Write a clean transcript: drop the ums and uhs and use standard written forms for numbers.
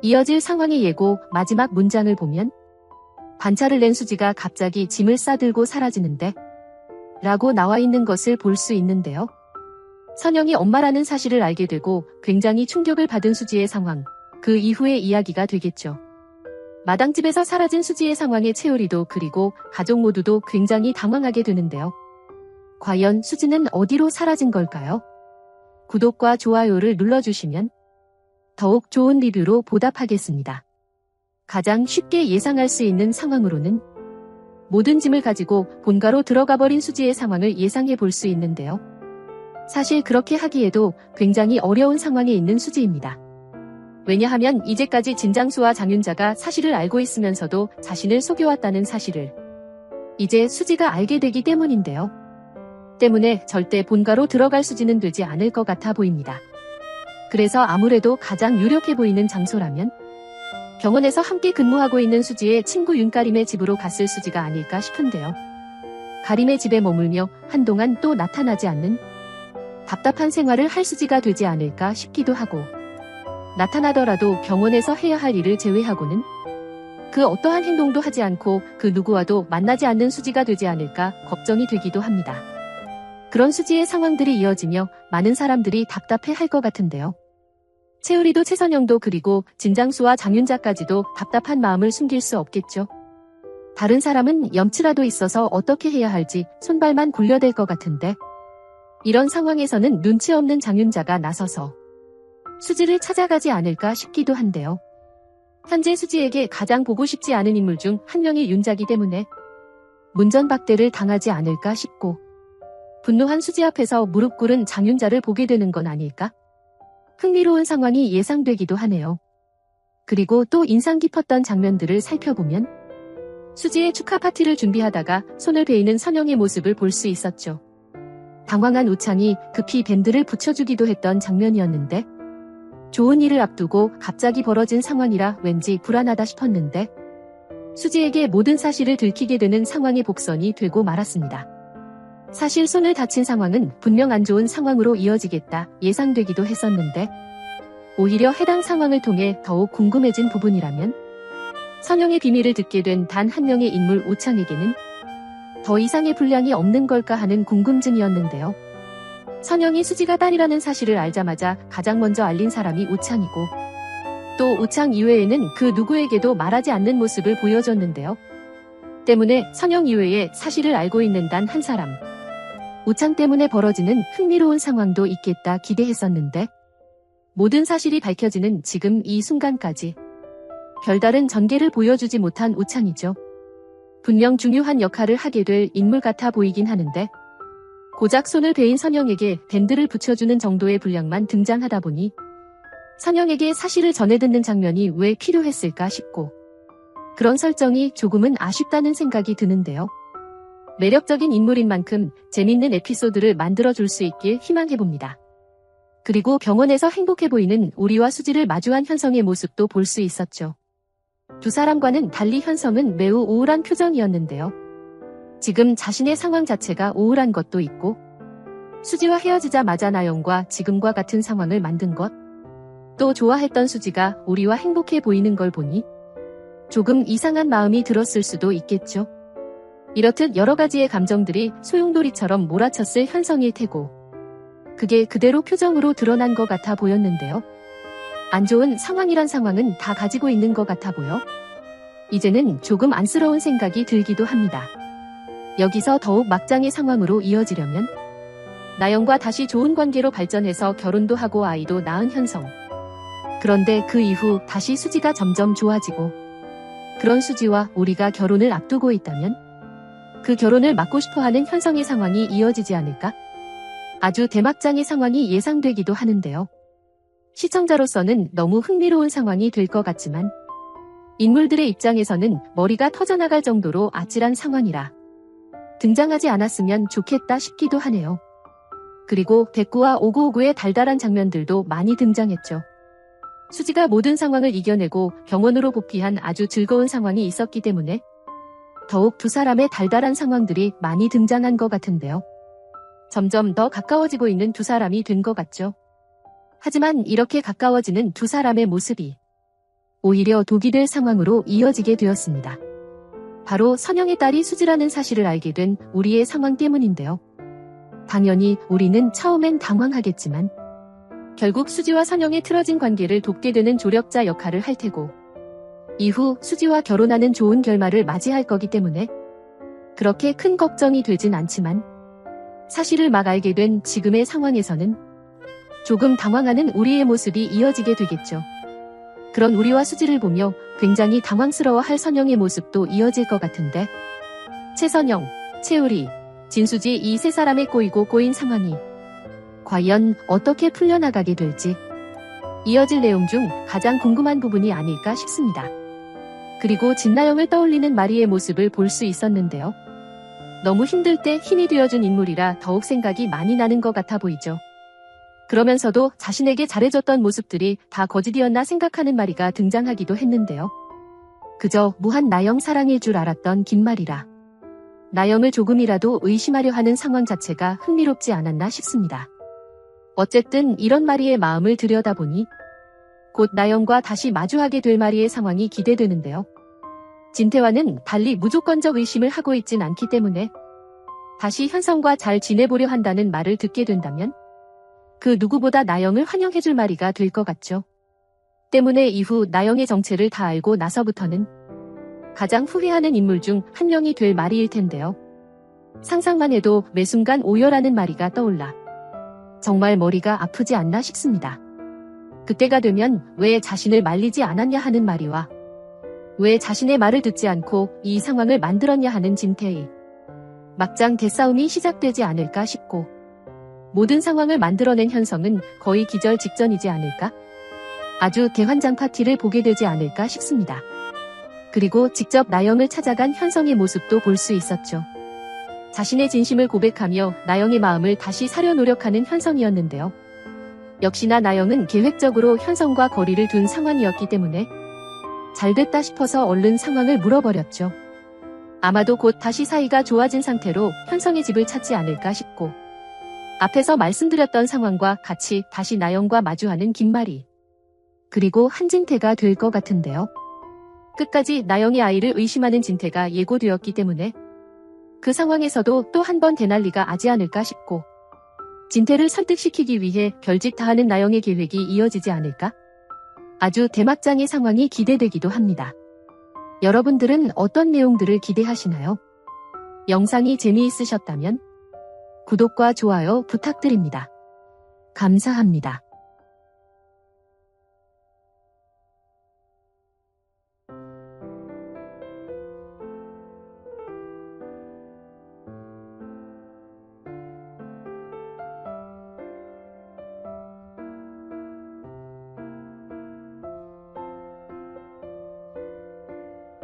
이어질 상황의 예고 마지막 문장을 보면 반차를 낸 수지가 갑자기 짐을 싸들고 사라지는데 라고 나와 있는 것을 볼 수 있는데요. 선영이 엄마라는 사실을 알게 되고 굉장히 충격을 받은 수지의 상황, 그 이후의 이야기가 되겠죠. 마당집에서 사라진 수지의 상황에 채우리도 그리고 가족 모두도 굉장히 당황하게 되는데요. 과연 수지는 어디로 사라진 걸까요? 구독과 좋아요를 눌러주시면 더욱 좋은 리뷰로 보답하겠습니다. 가장 쉽게 예상할 수 있는 상황으로는 모든 짐을 가지고 본가로 들어가 버린 수지의 상황을 예상해 볼 수 있는데요. 사실 그렇게 하기에도 굉장히 어려운 상황에 있는 수지입니다. 왜냐하면 이제까지 진장수와 장윤자가 사실을 알고 있으면서도 자신을 속여왔다는 사실을 이제 수지가 알게 되기 때문인데요. 때문에 절대 본가로 들어갈 수지는 되지 않을 것 같아 보입니다. 그래서 아무래도 가장 유력해 보이는 장소라면 병원에서 함께 근무하고 있는 수지의 친구 윤가림의 집으로 갔을 수지가 아닐까 싶은데요. 가림의 집에 머물며 한동안 또 나타나지 않는 답답한 생활을 할 수지가 되지 않을까 싶기도 하고, 나타나더라도 병원에서 해야 할 일을 제외하고는 그 어떠한 행동도 하지 않고 그 누구와도 만나지 않는 수지가 되지 않을까 걱정이 되기도 합니다. 그런 수지의 상황들이 이어지며 많은 사람들이 답답해 할 것 같은데요. 채우리도 최선영도 그리고 진장수와 장윤자까지도 답답한 마음을 숨길 수 없겠죠. 다른 사람은 염치라도 있어서 어떻게 해야 할지 손발만 굴려댈 것 같은데, 이런 상황에서는 눈치 없는 장윤자가 나서서 수지를 찾아가지 않을까 싶기도 한데요. 현재 수지에게 가장 보고 싶지 않은 인물 중 한 명이 윤자기 때문에 문전박대를 당하지 않을까 싶고, 분노한 수지 앞에서 무릎 꿇은 장윤자를 보게 되는 건 아닐까? 흥미로운 상황이 예상되기도 하네요. 그리고 또 인상 깊었던 장면들을 살펴보면 수지의 축하 파티를 준비하다가 손을 베이는 선영의 모습을 볼 수 있었죠. 당황한 우창이 급히 밴드를 붙여주기도 했던 장면이었는데, 좋은 일을 앞두고 갑자기 벌어진 상황이라 왠지 불안하다 싶었는데 수지에게 모든 사실을 들키게 되는 상황의 복선이 되고 말았습니다. 사실 손을 다친 상황은 분명 안 좋은 상황으로 이어지겠다 예상되기도 했었는데, 오히려 해당 상황을 통해 더욱 궁금해진 부분이라면 선영의 비밀을 듣게 된 단 한 명의 인물 오창에게는 더 이상의 분량이 없는 걸까 하는 궁금증이었는데요. 선영이 수지가 딸이라는 사실을 알자마자 가장 먼저 알린 사람이 오창이고, 또 오창 이외에는 그 누구에게도 말하지 않는 모습을 보여줬는데요. 때문에 선영 이외에 사실을 알고 있는 단 한 사람, 오창 때문에 벌어지는 흥미로운 상황도 있겠다 기대했었는데, 모든 사실이 밝혀지는 지금 이 순간까지 별다른 전개를 보여주지 못한 오창이죠. 분명 중요한 역할을 하게 될 인물 같아 보이긴 하는데, 고작 손을 베인 선영에게 밴드를 붙여주는 정도의 분량만 등장하다 보니 선영에게 사실을 전해 듣는 장면이 왜 필요했을까 싶고, 그런 설정이 조금은 아쉽다는 생각이 드는데요. 매력적인 인물인 만큼 재밌는 에피소드를 만들어줄 수 있길 희망해봅니다. 그리고 병원에서 행복해 보이는 우리와 수지를 마주한 현성의 모습도 볼 수 있었죠. 두 사람과는 달리 현성은 매우 우울한 표정이었는데요. 지금 자신의 상황 자체가 우울한 것도 있고, 수지와 헤어지자마자 나영과 지금과 같은 상황을 만든 것, 또 좋아했던 수지가 우리와 행복해 보이는 걸 보니 조금 이상한 마음이 들었을 수도 있겠죠. 이렇듯 여러 가지의 감정들이 소용돌이처럼 몰아쳤을 현성일 테고, 그게 그대로 표정으로 드러난 것 같아 보였는데요. 안 좋은 상황이란 상황은 다 가지고 있는 것 같아 보여 이제는 조금 안쓰러운 생각이 들기도 합니다. 여기서 더욱 막장의 상황으로 이어지려면 나영과 다시 좋은 관계로 발전해서 결혼도 하고 아이도 낳은 현성. 그런데 그 이후 다시 수지가 점점 좋아지고, 그런 수지와 우리가 결혼을 앞두고 있다면 그 결혼을 막고 싶어하는 현성의 상황이 이어지지 않을까? 아주 대막장의 상황이 예상되기도 하는데요. 시청자로서는 너무 흥미로운 상황이 될 것 같지만 인물들의 입장에서는 머리가 터져나갈 정도로 아찔한 상황이라 등장하지 않았으면 좋겠다 싶기도 하네요. 그리고 백구와 599의 달달한 장면들도 많이 등장했죠. 수지가 모든 상황을 이겨내고 병원으로 복귀한 아주 즐거운 상황이 있었기 때문에 더욱 두 사람의 달달한 상황들이 많이 등장한 것 같은데요. 점점 더 가까워지고 있는 두 사람이 된 것 같죠. 하지만 이렇게 가까워지는 두 사람의 모습이 오히려 독이 될 상황으로 이어지게 되었습니다. 바로 선영의 딸이 수지라는 사실을 알게 된 우리의 상황 때문인데요. 당연히 우리는 처음엔 당황하겠지만 결국 수지와 선영의 틀어진 관계를 돕게 되는 조력자 역할을 할 테고 이후 수지와 결혼하는 좋은 결말을 맞이할 거기 때문에 그렇게 큰 걱정이 되진 않지만 사실을 막 알게 된 지금의 상황에서는 조금 당황하는 우리의 모습이 이어지게 되겠죠. 그런 우리와 수지를 보며 굉장히 당황스러워할 선영의 모습도 이어질 것 같은데 최선영, 최우리, 진수지 이 세 사람의 꼬이고 꼬인 상황이 과연 어떻게 풀려나가게 될지 이어질 내용 중 가장 궁금한 부분이 아닐까 싶습니다. 그리고 진나영을 떠올리는 마리의 모습을 볼 수 있었는데요. 너무 힘들 때 힘이 되어준 인물이라 더욱 생각이 많이 나는 것 같아 보이죠. 그러면서도 자신에게 잘해줬던 모습들이 다 거짓이었나 생각하는 마리가 등장하기도 했는데요. 그저 무한 나영 사랑일 줄 알았던 김마리라. 나영을 조금이라도 의심하려 하는 상황 자체가 흥미롭지 않았나 싶습니다. 어쨌든 이런 마리의 마음을 들여다보니 곧 나영과 다시 마주하게 될 마리의 상황이 기대되는데요. 진태와는 달리 무조건적 의심을 하고 있진 않기 때문에 다시 현성과 잘 지내보려 한다는 말을 듣게 된다면 그 누구보다 나영을 환영해줄 마리가 될 것 같죠. 때문에 이후 나영의 정체를 다 알고 나서부터는 가장 후회하는 인물 중 한 명이 될 마리일 텐데요. 상상만 해도 매 순간 오열하는 마리가 떠올라 정말 머리가 아프지 않나 싶습니다. 그때가 되면 왜 자신을 말리지 않았냐 하는 마리와 왜 자신의 말을 듣지 않고 이 상황을 만들었냐 하는 진태의 막장 대싸움이 시작되지 않을까 싶고 모든 상황을 만들어낸 현성은 거의 기절 직전이지 않을까? 아주 대환장 파티를 보게 되지 않을까 싶습니다. 그리고 직접 나영을 찾아간 현성의 모습도 볼 수 있었죠. 자신의 진심을 고백하며 나영의 마음을 다시 사려 노력하는 현성이었는데요. 역시나 나영은 계획적으로 현성과 거리를 둔 상황이었기 때문에 잘됐다 싶어서 얼른 상황을 물어버렸죠. 아마도 곧 다시 사이가 좋아진 상태로 현성의 집을 찾지 않을까 싶고 앞에서 말씀드렸던 상황과 같이 다시 나영과 마주하는 김마리 그리고 한진태가 될 것 같은데요. 끝까지 나영의 아이를 의심하는 진태가 예고되었기 때문에 그 상황에서도 또 한 번 되날리가 아지 않을까 싶고 진태를 설득시키기 위해 별짓 다 하는 나영의 계획이 이어지지 않을까? 아주 대막장의 상황이 기대되기도 합니다. 여러분들은 어떤 내용들을 기대하시나요? 영상이 재미있으셨다면 구독과 좋아요 부탁드립니다. 감사합니다.